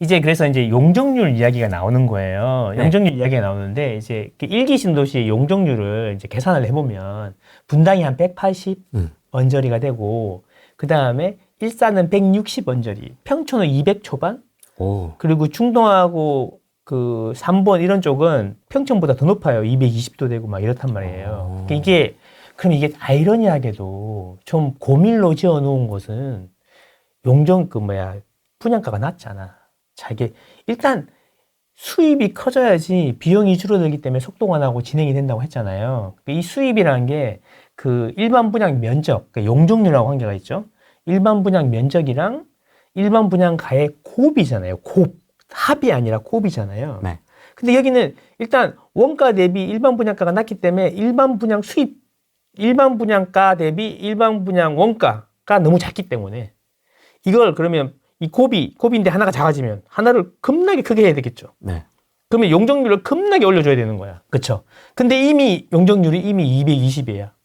이제 그래서 이제 용적률 이야기가 나오는 거예요. 네. 용적률 이야기가 나오는데 이제 그 일기 신도시의 용적률을 이제 계산을 해보면 분당이 한 180 언저리가 되고 그 다음에 일산은 160 언저리, 평촌은 200 초반, 오. 그리고 중동하고 그 3번 이런 쪽은 평촌보다 더 높아요. 220도 되고 막 이렇단 말이에요. 그러니까 이게 그럼 이게 아이러니하게도 좀 고밀로 지어 놓은 곳은 분양가가 낮잖아. 자, 이게 일단 수입이 커져야지 비용이 줄어들기 때문에 속도가 나고 진행이 된다고 했잖아요. 이 수입이라는 게 그 일반 분양 면적, 그러니까 용적률하고 관계가 있죠. 일반 분양 면적이랑 일반 분양가의 곱이잖아요. 곱. 합이 아니라 곱이잖아요. 네. 근데 여기는 일단 원가 대비 일반 분양가가 낮기 때문에 일반 분양가 대비 일반 분양 원가가 너무 작기 때문에 이걸 그러면 이 곱인데 하나가 작아지면 하나를 겁나게 크게 해야 되겠죠. 네. 그러면 용적률을 겁나게 올려줘야 되는 거야. 그쵸? 근데 이미 용적률이 이미 220이에요.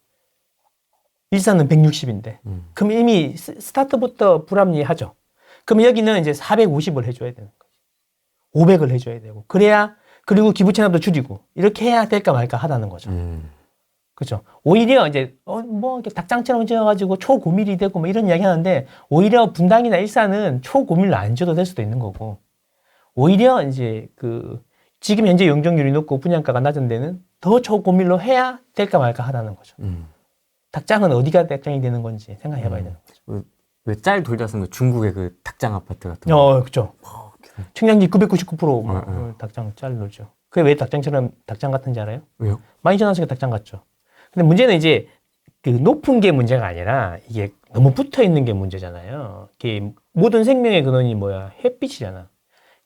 일산은 160인데. 그럼 이미 스타트부터 불합리하죠. 그럼 여기는 이제 450을 해줘야 되는 거지. 500을 해줘야 되고. 그래야, 그리고 기부 체납도 줄이고. 이렇게 해야 될까 말까 하다는 거죠. 그죠? 오히려 이제, 이렇게 닭장처럼 지어가지고 초고밀이 되고 뭐 이런 이야기 하는데, 오히려 분당이나 일산은 초고밀로 안 지어도 될 수도 있는 거고, 오히려 이제 지금 현재 용적률이 높고 분양가가 낮은 데는 더 초고밀로 해야 될까 말까 하다는 거죠. 닭장은 어디가 닭장이 되는 건지 생각해 봐야 되는 거죠. 왜 짤 돌다 쓴 거 중국의 그 닭장 아파트 같은 거. 그죠. 청량리 999% 닭장 짤 놀죠. 그게 왜 닭장 같은지 알아요? 왜요? 많이 지나서니까 닭장 같죠. 근데 문제는 이제 그 높은 게 문제가 아니라 이게 너무 붙어 있는 게 문제잖아요. 이게 모든 생명의 근원이 뭐야? 햇빛이잖아.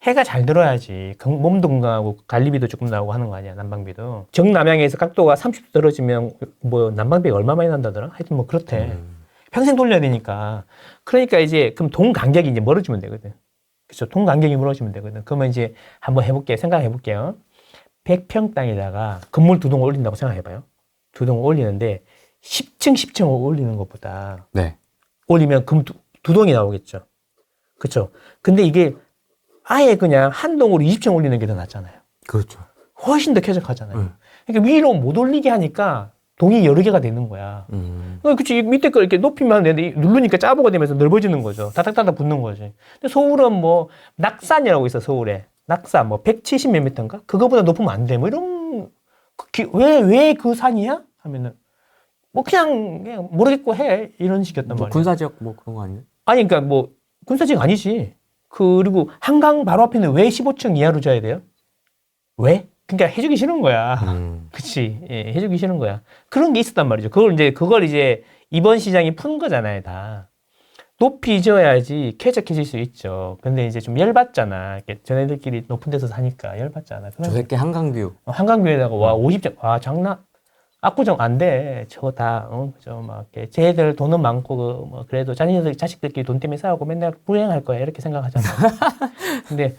해가 잘 들어야지 몸도 건강하고 관리비도 조금 나오고 하는 거 아니야, 난방비도. 정남향에서 각도가 30도 떨어지면 뭐 난방비가 얼마 많이 난다더라? 하여튼 뭐 그렇대. 평생 돌려야 되니까. 그러니까 이제 그럼 동 간격이 이제 멀어지면 되거든. 그렇죠? 동 간격이 멀어지면 되거든. 그러면 이제 한번 생각해 볼게요. 100평 땅에다가 건물 2동 올린다고 생각해 봐요. 2동 올리는데 10층 올리는 것보다 네. 올리면 금 2동이 나오겠죠. 그렇죠? 근데 이게 아예 그냥 한 동으로 20층 올리는 게 더 낫잖아요. 그렇죠. 훨씬 더 쾌적하잖아요. 그러니까 위로 못 올리게 하니까 동이 여러 개가 되는 거야. 그치, 밑에 거 이렇게 높이면 되는데 누르니까 짜보가 되면서 넓어지는 거죠. 다닥다닥 붙는 거지. 근데 서울은 뭐 낙산이라고 있어, 서울에. 낙산 뭐 170 몇 미터인가? 그거보다 높으면 안 돼. 뭐 이런 왜 그 산이야? 하면은 뭐 그냥 모르겠고 해. 이런 식이었단 말이야. 군사지역 뭐 그런 거 아니에요? 아니 그러니까 뭐 군사지역 아니지. 그리고 한강 바로 앞에는 왜 15층 이하로 져야 돼요? 왜? 그러니까 해주기 싫은 거야. 그치. 예, 해주기 싫은 거야. 그런 게 있었단 말이죠. 그걸 이제 이번 시장이 푼 거잖아요, 다. 높이 지어야지 쾌적해질 수 있죠. 근데 이제 좀 열받잖아. 전애들끼리 높은 데서 사니까 열받잖아. 저 새끼 한강뷰. 한강뷰에다가 와, 50점. 와, 장난. 압구정 안 돼. 저거 다, 쟤들 돈은 많고, 그래도 자식들끼리 돈 때문에 싸우고 맨날 불행할 거야. 이렇게 생각하잖아. 근데,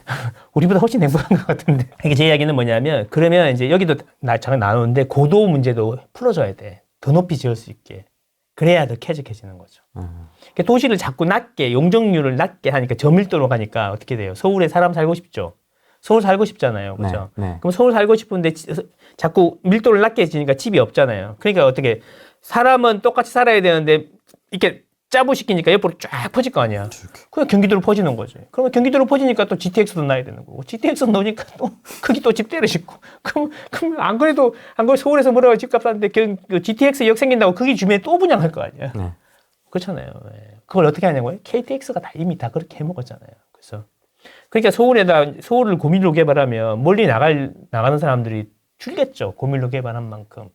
우리보다 훨씬 행복한 것 같은데. 이게 제 이야기는 뭐냐면, 그러면 이제 여기도 잠깐 나오는데, 고도 문제도 풀어줘야 돼. 더 높이 지을 수 있게. 그래야 더 쾌적해지는 거죠. 그러니까 도시를 자꾸 낮게, 용적률을 낮게 하니까 저밀도로 가니까 어떻게 돼요? 서울에 사람 살고 싶죠? 서울 살고 싶잖아요. 그죠? 네. 그럼 서울 살고 싶은데 자꾸 밀도를 낮게 해지니까 집이 없잖아요. 그러니까 어떻게 사람은 똑같이 살아야 되는데 이렇게 짜부시키니까 옆으로 쫙 퍼질 거 아니야. 그냥 경기도로 퍼지는 거지. 그러면 경기도로 퍼지니까 또 GTX도 나야 되는 거고. GTX 넣으니까 또 거기 또 집 때려짓고. 그럼 안 그래도 서울에서 뭐라고 집값 사는데 그 GTX역 생긴다고 거기 주변에 또 분양할 거 아니야. 네. 그렇잖아요. 그걸 어떻게 하냐고요? KTX가 다 이미 다 그렇게 해먹었잖아요. 그래서 그러니까 서울을 고밀로 개발하면 멀리 나가는 사람들이 줄겠죠. 고밀로 개발한 만큼.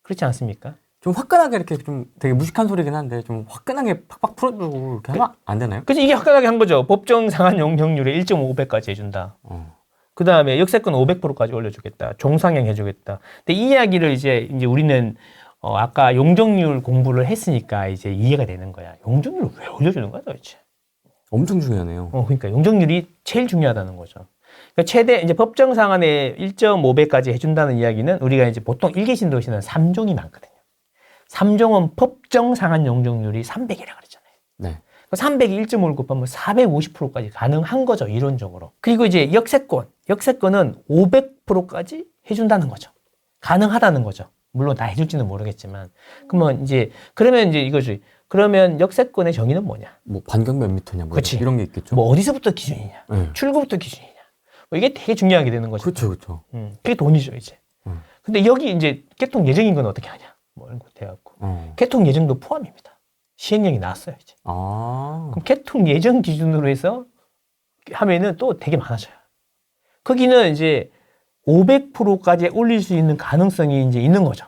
그렇지 않습니까? 좀 화끈하게 이렇게 좀 되게 무식한 소리긴 한데 좀 화끈하게 팍팍 풀어주고 이렇게 하면 안 되나요? 그래서 이게 화끈하게 한 거죠. 법정 상한 용적률에 1.5배까지 해준다. 그 다음에 역세권 500%까지 올려주겠다. 종상향 해주겠다. 근데 이 이야기를 이제 우리는 아까 용적률 공부를 했으니까 이제 이해가 되는 거야. 용적률을 왜 올려주는 거야 도대체? 엄청 중요하네요. 그러니까 용적률이 제일 중요하다는 거죠. 그러니까 최대 이제 법정 상한에 1.5배까지 해준다는 이야기는 우리가 이제 보통 일개 신도시는 3종이 많거든요. 3종은 법정 상한 용적률이 300이라고 그랬잖아요. 네. 300이 1.5를 곱하면 450%까지 가능한 거죠, 이론적으로. 그리고 이제 역세권은 500%까지 해준다는 거죠. 가능하다는 거죠. 물론 다 해줄지는 모르겠지만. 그러면 이제 이거지. 그러면 역세권의 정의는 뭐냐? 뭐 반경 몇 미터냐, 뭐 그치. 이런 게 있겠죠. 뭐 어디서부터 기준이냐? 네. 출구부터 기준이냐? 뭐 이게 되게 중요하게 되는 거죠. 그렇죠, 그렇죠. 그게 돈이죠, 이제. 근데 여기 이제 개통 예정인 건 어떻게 하냐? 뭐 이런 거 돼갖고. 개통 예정도 포함입니다. 시행령이 나왔어요, 이제. 그럼 개통 예정 기준으로 해서 하면은 또 되게 많아져요. 거기는 이제 500%까지 올릴 수 있는 가능성이 이제 있는 거죠.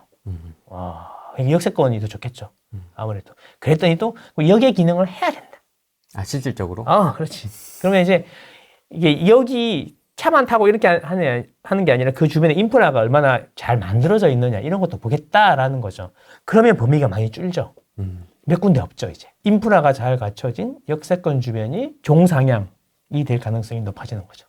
와, 이게 역세권이 더 좋겠죠. 아무래도. 그랬더니 또 역의 기능을 해야 된다. 아, 실질적으로? 그렇지. 그러면 이제 이게 여기 차만 타고 이렇게 하는 게 아니라 그 주변에 인프라가 얼마나 잘 만들어져 있느냐 이런 것도 보겠다라는 거죠. 그러면 범위가 많이 줄죠. 몇 군데 없죠, 이제. 인프라가 잘 갖춰진 역세권 주변이 종상향이 될 가능성이 높아지는 거죠.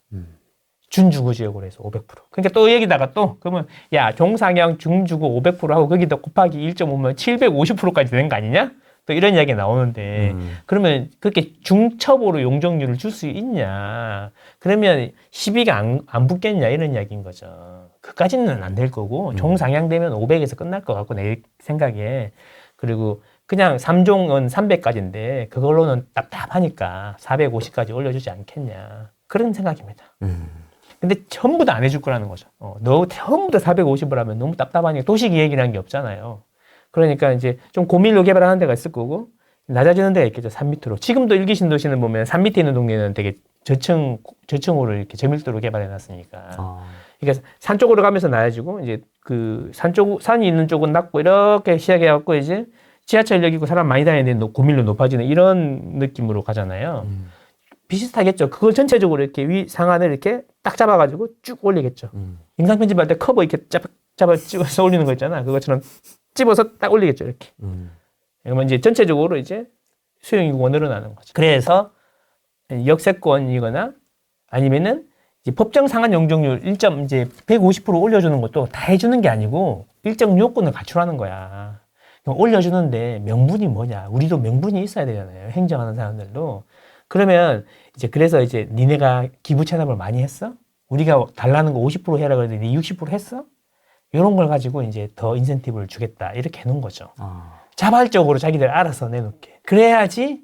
준주거 지역으로 해서 500%. 그러니까 또 여기다가 또, 그러면, 야, 종상향, 중주거 500% 하고 거기다 곱하기 1.5면 750%까지 되는 거 아니냐? 또 이런 이야기가 나오는데, 그러면 그렇게 중첩으로 용적률을 줄 수 있냐? 그러면 시비가 안 붙겠냐? 이런 이야기인 거죠. 그까지는 안 될 거고, 종상향 되면 500에서 끝날 것 같고, 내 생각에. 그리고 그냥 3종은 300까지인데, 그걸로는 답답하니까 450까지 올려주지 않겠냐. 그런 생각입니다. 근데 전부 다 안 해줄 거라는 거죠. 너 전부 다 450을 하면 너무 답답하니까 도시기획이라는 게 없잖아요. 그러니까 이제 좀 고밀로 개발하는 데가 있을 거고, 낮아지는 데가 있겠죠. 산 밑으로. 지금도 일기 신도시는 보면 산 밑에 있는 동네는 되게 저층으로 이렇게 저밀도로 개발해 놨으니까. 그러니까 산 쪽으로 가면서 낮아지고, 이제 그 산이 있는 쪽은 낮고, 이렇게 시작해갖고 이제 지하철역이고 사람 많이 다니는 데 고밀로 높아지는 이런 느낌으로 가잖아요. 비슷하겠죠. 그걸 전체적으로 이렇게 상한을 이렇게 딱 잡아가지고 쭉 올리겠죠. 영상 편집할 때 커버 이렇게 잡아 찍어서 올리는 거 있잖아. 그것처럼 집어서 딱 올리겠죠. 이렇게. 그러면 이제 전체적으로 이제 수용 인구가 늘어나는 거죠. 그래서 역세권이거나 아니면은 이제 법정 상한 용적률 150% 올려주는 것도 다 해주는 게 아니고 일정 요건을 갖추라는 거야. 그럼 올려주는데 명분이 뭐냐? 우리도 명분이 있어야 되잖아요. 행정하는 사람들도. 그러면 그래서 니네가 기부 체납을 많이 했어? 우리가 달라는 거 50% 해라 그랬는데 60% 했어? 이런 걸 가지고 이제 더 인센티브를 주겠다. 이렇게 해놓은 거죠. 자발적으로 자기들 알아서 내놓게. 그래야지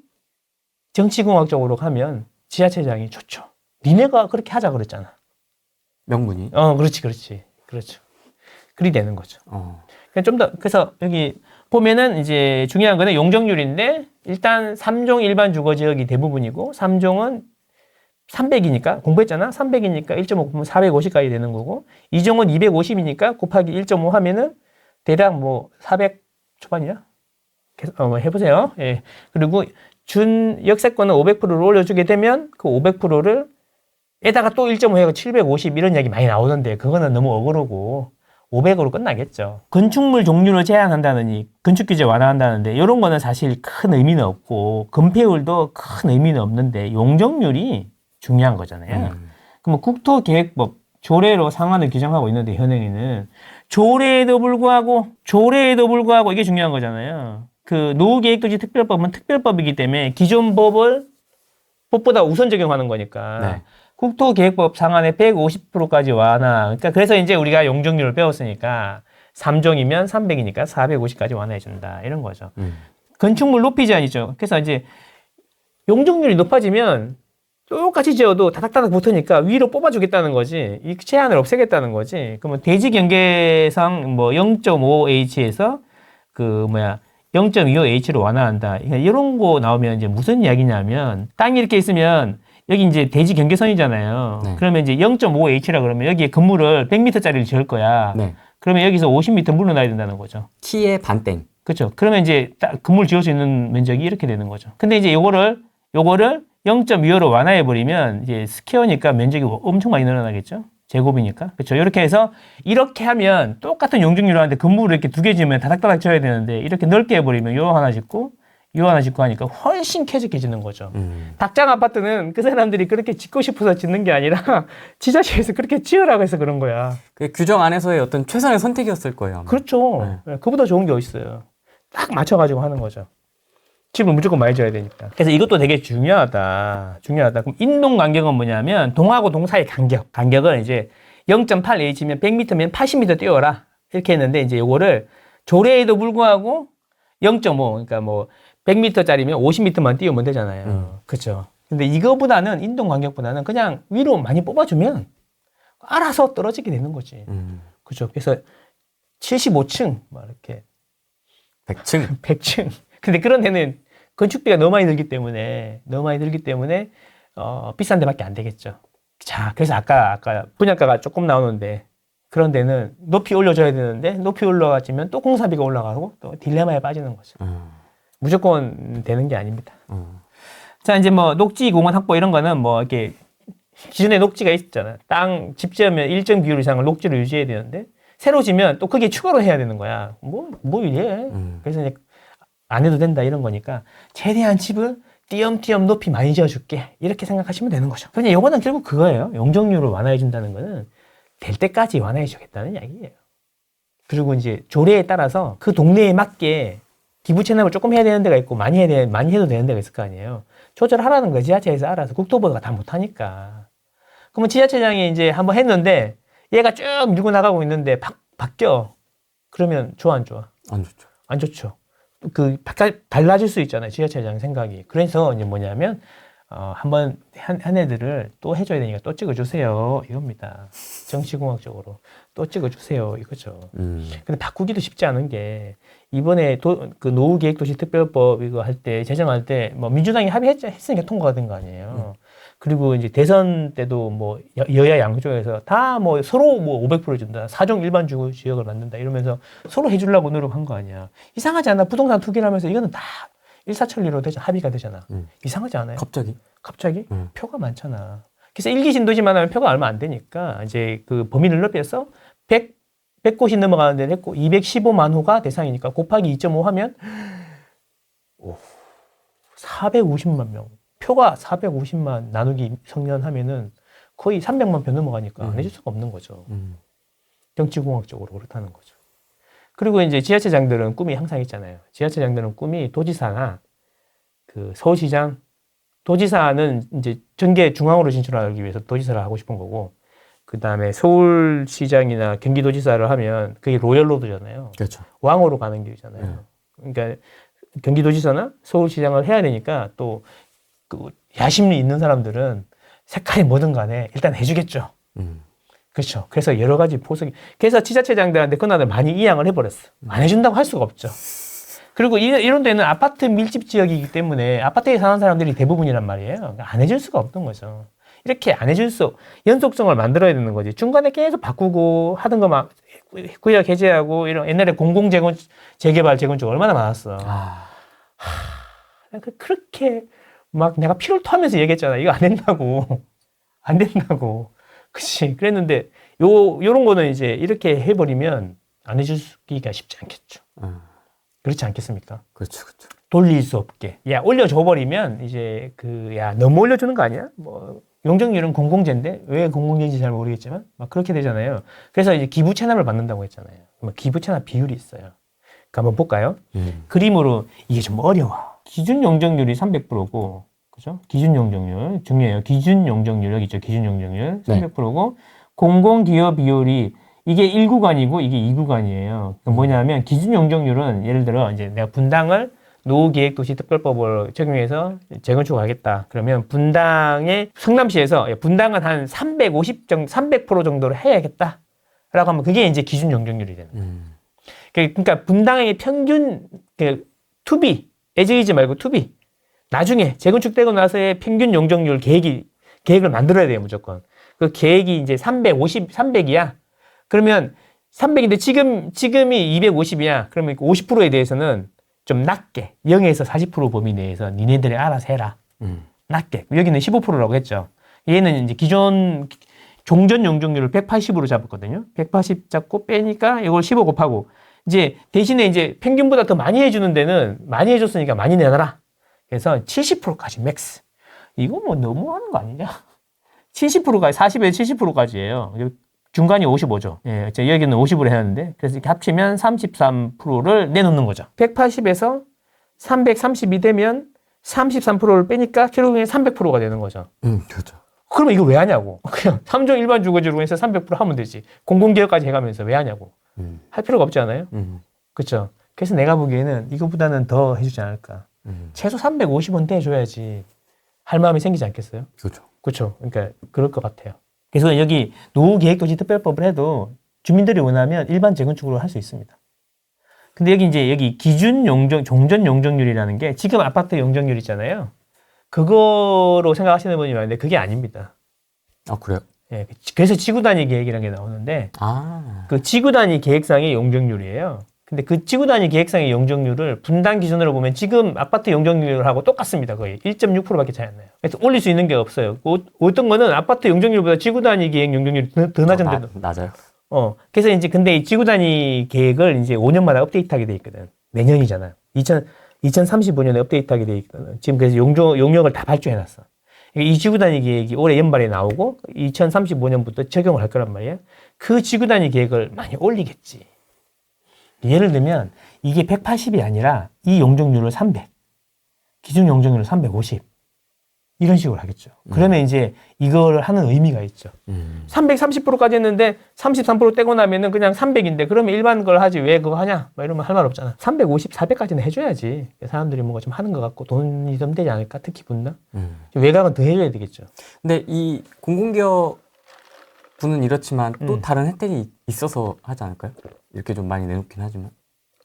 정치공학적으로 가면 지하철장이 좋죠. 니네가 그렇게 하자 그랬잖아. 명분이? 그렇지. 그렇죠. 그리 되는 거죠. 그래서 여기 보면은 이제 중요한 거는 용적률인데 일단 3종 일반 주거 지역이 대부분이고 3종은 300이니까 공부했잖아. 300이니까 1.5 보면 450까지 되는 거고 2종은 250이니까 곱하기 1.5 하면은 대략 뭐 400 초반이야. 해보세요. 예. 그리고 준 역세권은 500%를 올려주게 되면 그 500%를 에다가 또 1.5 해가 750 이런 이야기 많이 나오던데 그거는 너무 어그러고 500으로 끝나겠죠. 건축물 종류를 제한한다느니 건축 규제 완화한다는데 이런 거는 사실 큰 의미는 없고 건폐율도 큰 의미는 없는데 용적률이 중요한 거잖아요. 그럼 국토계획법 조례로 상한을 규정하고 있는데 현행에는 조례에도 불구하고 이게 중요한 거잖아요. 그 노후계획도시 특별법은 특별법이기 때문에 기존 법보다 우선 적용하는 거니까. 네. 국토계획법 상한에 150%까지 완화. 그러니까 그래서 이제 우리가 용적률을 배웠으니까 3종이면 300이니까 450까지 완화해 준다. 이런 거죠. 건축물 높이 제한이죠. 그래서 이제 용적률이 높아지면 똑같이 지어도 다닥다닥 붙으니까 위로 뽑아주겠다는 거지. 이 제한을 없애겠다는 거지. 그러면 대지 경계상 뭐 0.5H에서 0.25H로 완화한다. 그러니까 이런 거 나오면 이제 무슨 이야기냐면 땅이 이렇게 있으면 여기 이제 대지 경계선이잖아요. 네. 그러면 이제 0.5H라 그러면 여기에 건물을 100m짜리를 지을 거야. 네. 그러면 여기서 50m 물러나야 된다는 거죠. 키의 반땡. 그렇죠. 그러면 이제 건물 지을 수 있는 면적이 이렇게 되는 거죠. 근데 이제 요거를 0.25로 완화해 버리면 이제 스퀘어니까 면적이 엄청 많이 늘어나겠죠. 제곱이니까. 그렇죠. 이렇게 해서 이렇게 하면 똑같은 용적률을 하는데 건물을 이렇게 두 개 지으면 다닥다닥 지어야 되는데 이렇게 넓게 해버리면 요 하나 짓고 요 하나 짓고 하니까 훨씬 쾌적해지는 거죠. 닭장 아파트는 그 사람들이 그렇게 짓고 싶어서 짓는 게 아니라 지자체에서 그렇게 지으라고 해서 그런 거야. 그 규정 안에서의 어떤 최선의 선택이었을 거예요. 아마. 그렇죠. 그보다 좋은 게 어딨어요. 딱 맞춰가지고 하는 거죠. 칩을 무조건 많이 줘야 되니까. 그래서 이것도 되게 중요하다. 그럼 인동 간격은 뭐냐면 동하고 동 사이 간격은 이제 0.8H면 100m면 80m 뛰어라. 이렇게 했는데 이제 요거를 조례에도 불구하고 0.5 그러니까 뭐 100m짜리면 50m만 띄우면 되잖아요. 그렇죠. 근데 이거보다는 인동 간격보다는 그냥 위로 많이 뽑아주면 알아서 떨어지게 되는 거지. 그렇죠. 그래서 75층 막 이렇게 100층. 100층. 근데 그런 데는 건축비가 너무 많이 들기 때문에 비싼 데밖에 안 되겠죠. 자, 그래서 아까 분양가가 조금 나오는데 그런 데는 높이 올려줘야 되는데 높이 올라가지면 또 공사비가 올라가고 또 딜레마에 빠지는 거죠. 무조건 되는 게 아닙니다. 자, 이제 뭐 녹지 공원 확보 이런 거는 뭐 이렇게 기존에 녹지가 있었잖아요. 집 지으면 일정 비율 이상을 녹지로 유지해야 되는데 새로 지면 또 그게 추가로 해야 되는 거야. 뭐 이래. 그래서 이제 안 해도 된다 이런 거니까 최대한 집을 띄엄띄엄 높이 많이 지어줄게 이렇게 생각하시면 되는 거죠. 그냥 이거는 결국 그거예요. 용적률을 완화해 준다는 거는 될 때까지 완화해 주겠다는 이야기예요. 그리고 이제 조례에 따라서 그 동네에 맞게 기부 체납을 조금 해야 되는 데가 있고 많이 해도 되는 데가 있을 거 아니에요. 조절하라는 거예요. 지자체에서 알아서. 국토부가 다 못하니까. 그러면 지자체장이 이제 한번 했는데 얘가 쭉 밀고 나가고 있는데 바뀌어. 그러면 좋아 안 좋아? 안 좋죠. 안 좋죠. 달라질 수 있잖아요. 지자체장 생각이. 그래서 이제 뭐냐면 한번 한 애들을 또 해줘야 되니까 또 찍어주세요. 이겁니다. 정치공학적으로 또 찍어주세요. 이거죠. 근데 바꾸기도 쉽지 않은 게 이번에 그 노후계획도시특별법 이거 할 때 제정할 때 뭐 민주당이 합의했으니까 통과가 된 거 아니에요. 그리고 이제 대선 때도 뭐 여야 양쪽에서 다 뭐 서로 뭐 500% 준다. 사정 일반 주거 지역을 만든다. 이러면서 서로 해주려고 노력한 거 아니야. 이상하지 않아? 부동산 투기를 하면서 이거는 다 일사천리로 합의가 되잖아. 이상하지 않아요? 갑자기? 표가 많잖아. 그래서 일기 신도시만 하면 표가 얼마 안 되니까 이제 그 범위를 넓혀서 100곳이 넘어가는 데를 했고 215만 호가 대상이니까 곱하기 2.5 하면 450만 명. 표가 450만 나누기 성년하면은 거의 300만 표 넘어가니까 안 해줄 수가 없는 거죠. 정치공학적으로 그렇다는 거죠. 그리고 이제 지자체장들은 꿈이 항상 있잖아요. 지자체장들은 꿈이 도지사나 그 서울시장, 도지사는 이제 전개 중앙으로 진출하기 위해서 도지사를 하고 싶은 거고, 그 다음에 서울시장이나 경기도지사를 하면 그게 로열로드잖아요. 그렇죠. 왕으로 가는 길이잖아요. 그러니까 경기도지사나 서울시장을 해야 되니까 또 그 야심이 있는 사람들은 색깔이 뭐든 간에 일단 해주겠죠. 그렇죠. 그래서 여러 가지 보석이. 그래서 지자체장들한테 그날을 많이 이양을 해버렸어. 안 해준다고 할 수가 없죠. 그리고 이런 데는 아파트 밀집 지역이기 때문에 아파트에 사는 사람들이 대부분이란 말이에요. 그러니까 안 해줄 수가 없는 거죠. 이렇게 안 해줄 수, 연속성을 만들어야 되는 거지. 중간에 계속 바꾸고 하던 거 막 구역 해제하고 이런 옛날에 재개발, 재건축 얼마나 많았어. 그렇게 막 내가 피를 토하면서 얘기했잖아. 이거 안 된다고. 안 된다고. 그치. 그랬는데, 요런 거는 이제 이렇게 해버리면 안 해주기가 쉽지 않겠죠. 그렇지 않겠습니까? 그렇죠. 돌릴 수 없게. 야, 올려줘버리면 이제 너무 올려주는 거 아니야? 뭐, 용적률은 공공재인데, 왜 공공재인지 잘 모르겠지만, 막 그렇게 되잖아요. 그래서 이제 기부 체납을 받는다고 했잖아요. 기부 체납 비율이 있어요. 그러니까 한번 볼까요? 그림으로 이게 좀 어려워. 기준 용적률이 300%고, 그죠? 기준 용적률 중요해요. 기준 용적률 여기 있죠. 기준 용적률 300%고 공공기여 비율이 이게 1구간이고 이게 2구간이에요. 뭐냐면 기준 용적률은 예를 들어 이제 내가 분당을 노후계획도시특별법을 적용해서 재건축하겠다. 그러면 분당의 성남시에서 분당은 한 300% 정도로 해야겠다. 라고 하면 그게 이제 기준 용적률이 되는 거예요. 그러니까 분당의 평균 투비 에즈이즈 말고 투비 나중에 재건축되고 나서의 평균 용적률 계획을 만들어야 돼요, 무조건. 그 계획이 이제 300이야. 그러면 300인데 지금이 250이야. 그러면 50%에 대해서는 좀 낮게 0에서 40% 범위 내에서 니네들이 알아서 해라. 낮게. 여기는 15%라고 했죠. 얘는 이제 기존 종전 용적률을 180으로 잡았거든요. 180 잡고 빼니까 이걸 15 곱하고 이제 대신에 이제 평균보다 더 많이 해주는 데는 많이 해줬으니까 많이 내놔라. 그래서 70%까지 맥스. 이거 뭐 너무하는 거 아니냐? 70%까지, 40에서 70%까지예요. 중간이 55죠. 예, 여기는 50으로 해놨는데, 그래서 이렇게 합치면 33%를 내놓는 거죠. 180에서 332 되면 33%를 빼니까 결국엔 300%가 되는 거죠. 그렇죠. 그러면 이거 왜 하냐고. 그냥 3종 일반 주거지로 해서 300% 하면 되지. 공공기업까지 해가면서 왜 하냐고. 할 필요가 없지 않아요? 그렇죠. 그래서 내가 보기에는 이거보다는 더 해주지 않을까. 최소 350원 대줘야지 할 마음이 생기지 않겠어요? 그렇죠. 그렇죠. 그러니까 그럴 것 같아요. 그래서 여기 노후계획도시 특별법을 해도 주민들이 원하면 일반 재건축으로 할 수 있습니다. 근데 여기 이제 여기 기준 종전 용적률이라는 게 지금 아파트 용적률 있잖아요. 그거로 생각하시는 분이 많은데 그게 아닙니다. 아, 그래요? 예, 그래서 지구 단위 계획이라는 게 나오는데 아. 그 지구 단위 계획상의 용적률이에요. 근데 그 지구 단위 계획상의 용적률을 분당 기준으로 보면 지금 아파트 용적률하고 똑같습니다. 거의 1.6%밖에 차이 안 나요. 그래서 올릴 수 있는 게 없어요. 어떤 거는 아파트 용적률보다 지구 단위 계획 용적률이 더 낮은데도. 낮아요? 그래서 이제 근데 이 지구 단위 계획을 이제 5년마다 업데이트하게 돼 있거든. 내년이잖아요. 2035년에 업데이트하게 돼 있거든. 지금 그래서 용역을 다 발주해놨어. 이 지구 단위 계획이 올해 연말에 나오고 2035년부터 적용을 할 거란 말이에요. 그 지구 단위 계획을 많이 올리겠지. 예를 들면 이게 180이 아니라 이 용적률을 300, 기준 용적률을 350 이런 식으로 하겠죠. 그러면 이제 이걸 하는 의미가 있죠. 330%까지 했는데 33% 떼고 나면은 그냥 300인데 그러면 일반 걸 하지 왜 그거 하냐? 막 이러면 할 말 없잖아. 350, 400까지는 해줘야지. 사람들이 뭔가 좀 하는 것 같고 돈이 좀 되지 않을까? 특히 분당. 외곽은 더 해줘야 되겠죠. 근데 이 공공기업 분은 이렇지만 또 다른 혜택이 있어서 하지 않을까요? 이렇게 좀 많이 내놓긴 하지만.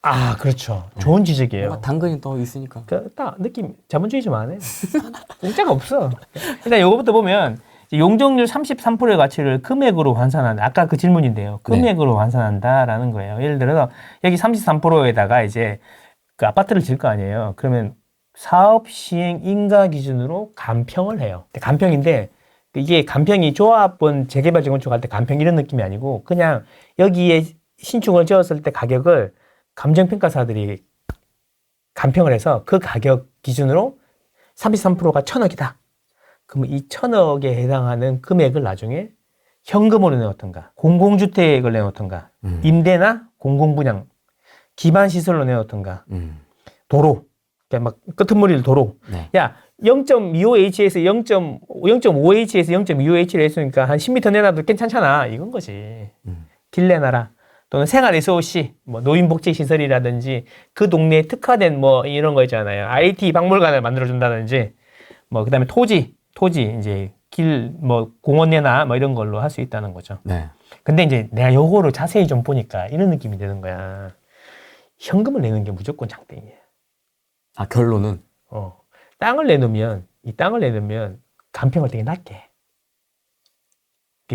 아, 그렇죠. 좋은 지적이에요. 뭔가 당근이 더 있으니까. 딱 느낌 자본주의 좀 안 해. 공짜가 없어. 일단 요거부터 보면 용적률 33%의 가치를 금액으로 환산한다. 아까 그 질문인데요. 금액으로 환산한다라는 거예요. 예를 들어서 여기 33%에다가 이제 그 아파트를 지을 거 아니에요. 그러면 사업 시행 인가 기준으로 감평을 해요. 감평인데 이게 감평이 조합원 재개발 재건축 할 때 감평 이런 느낌이 아니고 그냥 여기에 신축을 지었을 때 가격을 감정평가사들이 감평을 해서 그 가격 기준으로 33%가 1,000억이다. 그러면 이 1,000억에 해당하는 금액을 나중에 현금으로 내놓던가, 공공주택을 내놓던가, 임대나 공공분양, 기반시설로 내놓던가, 도로, 그러니까 막 끄트머리를 도로. 네. 야, 0.25H에서 0.5H에서 0.25H를 했으니까 한 10m 내놔도 괜찮잖아. 이건 거지. 길 내놔라. 또는 생활 SOC, 뭐 노인복지시설이라든지 그 동네에 특화된 뭐 이런 거 있잖아요. IT 박물관을 만들어준다든지, 뭐 그다음에 토지 이제 길 뭐 공원 내나 뭐 이런 걸로 할 수 있다는 거죠. 네. 근데 이제 내가 요거를 자세히 좀 보니까 이런 느낌이 드는 거야. 현금을 내는 게 무조건 장땡이야. 아, 결론은? 이 땅을 내놓으면 감평을 되게 낮게 해.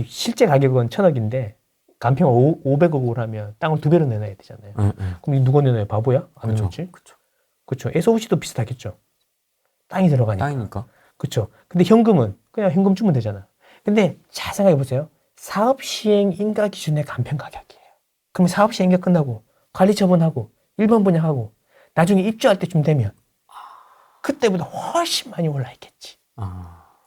실제 가격은 1,000억인데 감평을 500억으로 하면 땅을 2배로 내놔야 되잖아요. 그럼 이 누가 내놔요? 바보야? 안 내놓지? 그렇죠. SOC도 비슷하겠죠. 땅이 들어가니까. 땅이니까. 그렇죠. 근데 현금은 그냥 현금 주면 되잖아. 근데 잘 생각해 보세요. 사업 시행 인가 기준의 감평 가격이에요. 그럼 사업 시행이 끝나고 관리 처분하고 1번 분양하고 나중에 입주할 때쯤 되면 그때보다 훨씬 많이 올라 있겠지.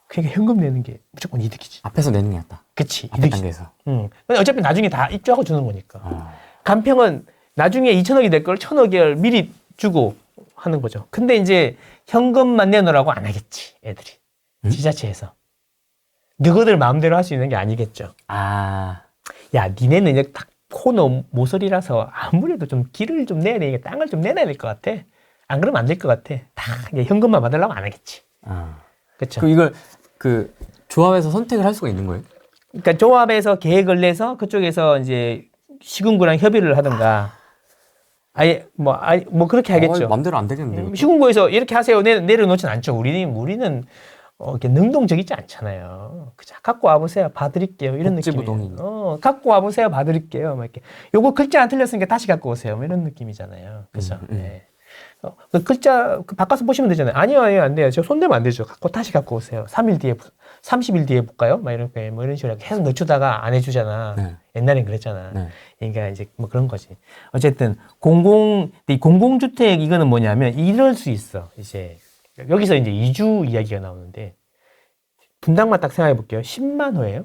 그러니까 현금 내는 게 무조건 이득이지. 앞에서 내는 게 낫다. 그치. 앞에 이득이지. 단계에서. 근데 어차피 나중에 다 입주하고 주는 거니까. 감평은 나중에 2,000억이 될 걸 1,000억을 미리 주고 하는 거죠. 근데 이제 현금만 내놓으라고 안 하겠지, 애들이. 지자체에서. 너희들 마음대로 할 수 있는 게 아니겠죠. 아. 야, 니네는 이제 딱 코너 모서리라서 아무래도 좀 길을 좀 내야 되니까 땅을 좀 내놔야 될 것 같아. 안 그러면 안 될 것 같아. 다 현금만 받으려고 안 하겠지. 그렇죠. 그 이걸 그 조합에서 선택을 할 수가 있는 거예요? 그러니까 조합에서 계획을 내서 그쪽에서 이제 시군구랑 협의를 하든가 아예 뭐 그렇게 하겠죠. 마음대로 안 되겠는데요. 시군구에서 이렇게 하세요. 내려놓진 않죠. 우리는 이렇게 능동적이지 않잖아요. 그자 갖고 와보세요. 봐드릴게요. 이런 느낌이에요. 갖고 와보세요. 봐드릴게요. 막 이렇게 요거 글자 안 틀렸으니까 다시 갖고 오세요. 뭐 이런 느낌이잖아요. 그렇죠. 네. 그 글자 바꿔서 보시면 되잖아요. 아니요, 안 돼요. 저 손대면 안 되죠. 다시 갖고 오세요. 30일 뒤에 볼까요? 막 이렇게 뭐 이런 식으로 계속 늦추다가 안 해주잖아. 네. 옛날엔 그랬잖아. 네. 그러니까 이제 뭐 그런 거지. 어쨌든 공공주택 이거는 뭐냐면 이럴 수 있어. 이제 여기서 이제 이주 이야기가 나오는데 분당만 딱 생각해 볼게요. 10만 호예요.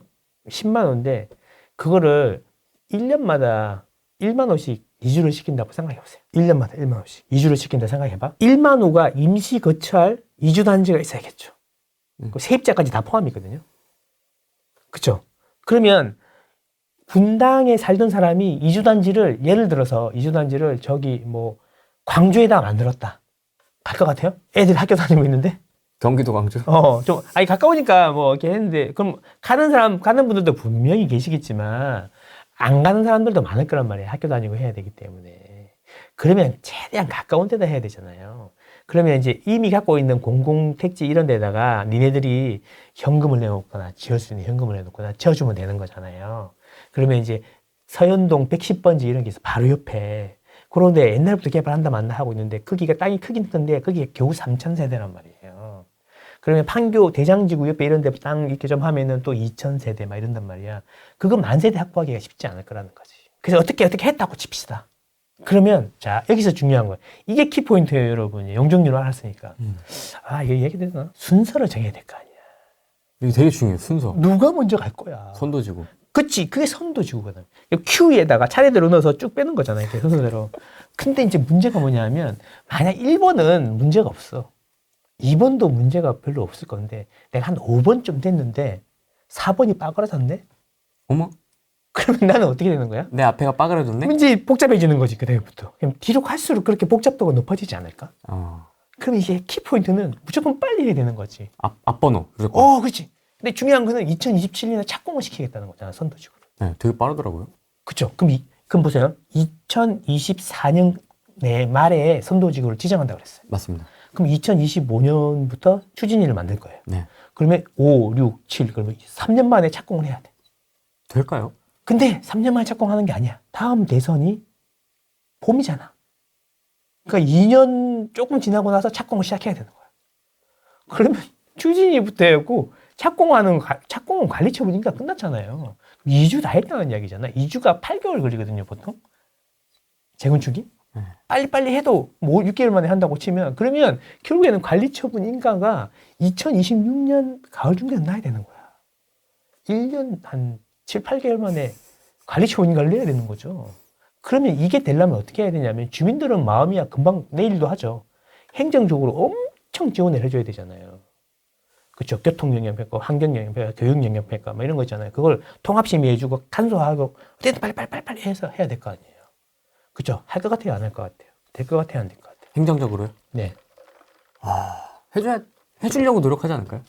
10만 호인데 그거를 1년마다 1만 호씩 이주를 시킨다고 생각해보세요. 1년마다 1만 호씩 이주를 시킨다 생각해봐. 1만 호가 임시 거처할 이주단지가 있어야겠죠. 그 세입자까지 다 포함이거든요. 그쵸? 그러면 분당에 살던 사람이 이주단지를 예를 들어서 이주단지를 저기 뭐 광주에다 만들었다. 갈 것 같아요? 애들 학교 다니고 있는데? 경기도 광주? 좀, 아니, 가까우니까 뭐, 이렇게 했는데, 그럼 가는 분들도 분명히 계시겠지만, 안 가는 사람들도 많을 거란 말이에요. 학교 다니고 해야 되기 때문에. 그러면 최대한 가까운 데다 해야 되잖아요. 그러면 이제 이미 갖고 있는 공공택지 이런 데다가 니네들이 현금을 내놓거나, 지을 수 있는 현금을 내놓거나, 지어주면 되는 거잖아요. 그러면 이제 서현동 110번지 이런 게 있어. 바로 옆에. 그런데 옛날부터 개발한다 만다 하고 있는데, 거기가 땅이 크긴 큰데, 거기가 겨우 3,000세대란 말이에요. 그러면 판교 대장지구 옆에 이런 데 땅 이렇게 좀 하면은 또 2,000세대 막 이런단 말이야. 그거 만세대 확보하기가 쉽지 않을 거라는 거지. 그래서 어떻게 했다고 칩시다. 그러면, 자, 여기서 중요한 거예요. 이게 키포인트예요, 여러분. 용적률을 알았으니까. 이거 얘기되나? 순서를 정해야 될 거 아니야. 이게 되게 중요해요, 순서. 누가 먼저 갈 거야. 선도지구. 그치, 그게 선도지구거든. Q에다가 차례대로 넣어서 쭉 빼는 거잖아요, 이렇게 순서대로. 근데 이제 문제가 뭐냐면, 만약 1번은 문제가 없어. 2번도 문제가 별로 없을 건데, 내가 한 5번쯤 됐는데, 4번이 빠그라졌네? 어머? 그러면 나는 어떻게 되는 거야? 내 앞에가 빠그라졌네? 이제 복잡해지는 거지, 그때부터. 그럼 뒤로 갈수록 그렇게 복잡도가 높아지지 않을까? 그럼 이제 키포인트는 무조건 빨리 해야 되는 거지. 앞번호, 무조건. 그렇지. 근데 중요한 거는 2027년에 착공을 시키겠다는 거잖아, 선도지구를. 네, 되게 빠르더라고요. 그쵸. 그럼 보세요. 2024년 내 말에 선도지구를 지정한다고 그랬어요. 맞습니다. 그럼 2025년부터 추진위를 만들 거예요. 네. 그러면 5, 6, 7, 그러면 3년 만에 착공을 해야 돼. 될까요? 근데 3년 만에 착공하는 게 아니야. 다음 대선이 봄이잖아. 그러니까 2년 조금 지나고 나서 착공을 시작해야 되는 거야. 그러면 추진위부터 해고 착공은 관리 처분이니까 끝났잖아요. 2주 다 해야 되는 이야기잖아. 2주가 8개월 걸리거든요, 보통. 재건축이. 빨리빨리 해도 뭐 6개월 만에 한다고 치면, 그러면 결국에는 관리 처분 인가가 2026년 가을쯤 되면 나야 되는 거야. 1년 한 7, 8개월 만에 관리 처분 인가를 내야 되는 거죠. 그러면 이게 되려면 어떻게 해야 되냐면, 주민들은 마음이야 금방 내일도 하죠. 행정적으로 엄청 지원을 해줘야 되잖아요. 그렇죠. 교통영향평가, 환경영향평가, 교육영향평가 뭐 이런 거 있잖아요. 그걸 통합심의해주고 간소화하고 어쨌든 빨리 해서 해야 될 거 아니에요. 그렇죠. 할 것 같아요, 안 할 것 같아요? 될 것 같아요, 안 될 것 같아요? 행정적으로요? 네. 해주려고 노력하지 않을까요?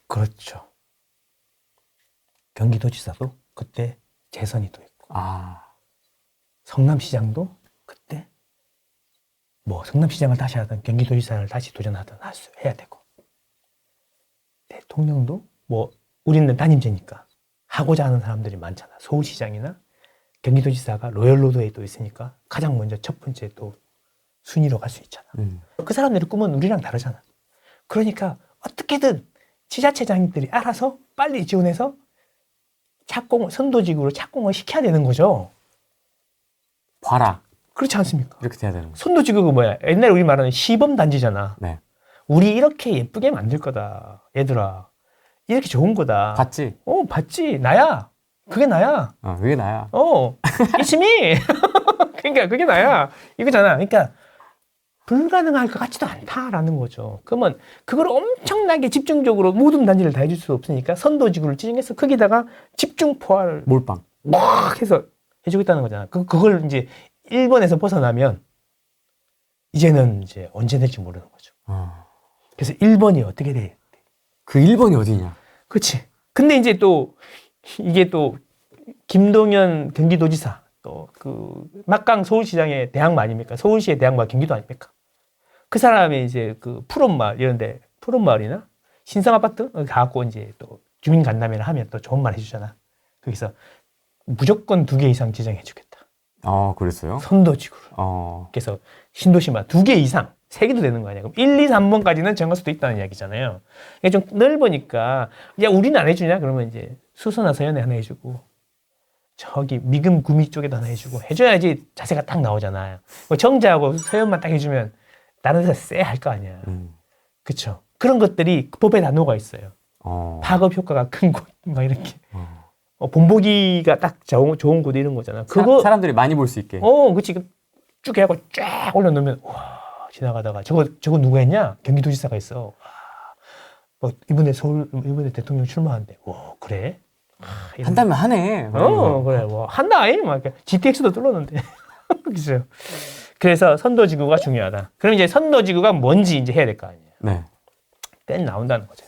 그렇죠. 경기도지사도 그때 재선이 또 있고, 성남시장도 그때 뭐 성남시장을 다시 하든 경기도지사를 다시 도전하든 해야 되고, 대통령도 뭐 우리는 단임제니까 하고자 하는 사람들이 많잖아. 서울시장이나 경기도지사가 로열로드에 또 있으니까 가장 먼저 첫 번째 또 순위로 갈 수 있잖아. 그 사람들의 꿈은 우리랑 다르잖아. 그러니까 어떻게든 지자체장들이 알아서 빨리 지원해서 선도지구로 착공을 시켜야 되는 거죠. 봐라. 그렇지 않습니까? 이렇게 돼야 되는 거죠. 선도지구가 뭐야? 옛날에 우리 말하는 시범단지잖아. 네. 우리 이렇게 예쁘게 만들 거다. 얘들아. 이렇게 좋은 거다. 봤지? 봤지. 나야. 그게 나야. 그게 나야. It's me. 그러니까 그게 나야. 이거잖아. 그러니까 불가능할 것 같지도 않다라는 거죠. 그러면 그걸 엄청나게 집중적으로 모든 단지를 다 해줄 수 없으니까 선도지구를 지정해서 거기다가 집중 포화를 몰빵. 막 해서 해주겠다는 거잖아. 그걸 이제 1번에서 벗어나면 이제는 이제 언제 될지 모르는 거죠. 그래서 1번이 어떻게 돼? 그 1번이 어디냐? 그렇지. 근데 이제 또 이게 또 김동연 경기도지사 또 그 막강 서울시장의 대항마 아닙니까? 서울시의 대항마 경기도 아닙니까? 그 사람이 이제 그 푸른마을 이런데 푸른마을이나 신성아파트 가갖고 이제 또 주민 간담회를 하면 또 좋은 말 해주잖아. 거기서 무조건 2개 이상 지정해주겠다. 그랬어요? 선도지구를. 어. 그래서 신도시만 2개 이상, 3개도 되는 거 아니야. 그럼 1, 2, 3번까지는 정할 수도 있다는 이야기잖아요. 이게 좀 넓으니까, 야, 우리는 안 해주냐? 그러면 이제 수서나 서현에 하나 해주고, 저기 미금 구미 쪽에도 하나 해주고, 해줘야지 자세가 딱 나오잖아요. 뭐 정자하고 서현만 딱 해주면 다른 데서 쎄 할 거 아니야. 그쵸? 그런 것들이 법에 다 녹아 있어요. 파급 효과가 큰 곳, 막 이렇게. 본보기가 딱 좋은 곳 이런 거잖아. 그거 사람들이 많이 볼 수 있게. 그치. 쭉 해갖고 쫙 올려놓으면 와 지나가다가 저거 누가 했냐? 경기도지사가 있어. 이번에 대통령 출마한대. 와 그래? 한다면 하네. 그래. 한다 아니? 막 GTX도 뚫었는데. 그죠. 그래서 선도지구가 중요하다. 그럼 이제 선도지구가 뭔지 이제 해야 될 거 아니에요. 네. 땐 나온다는 거죠.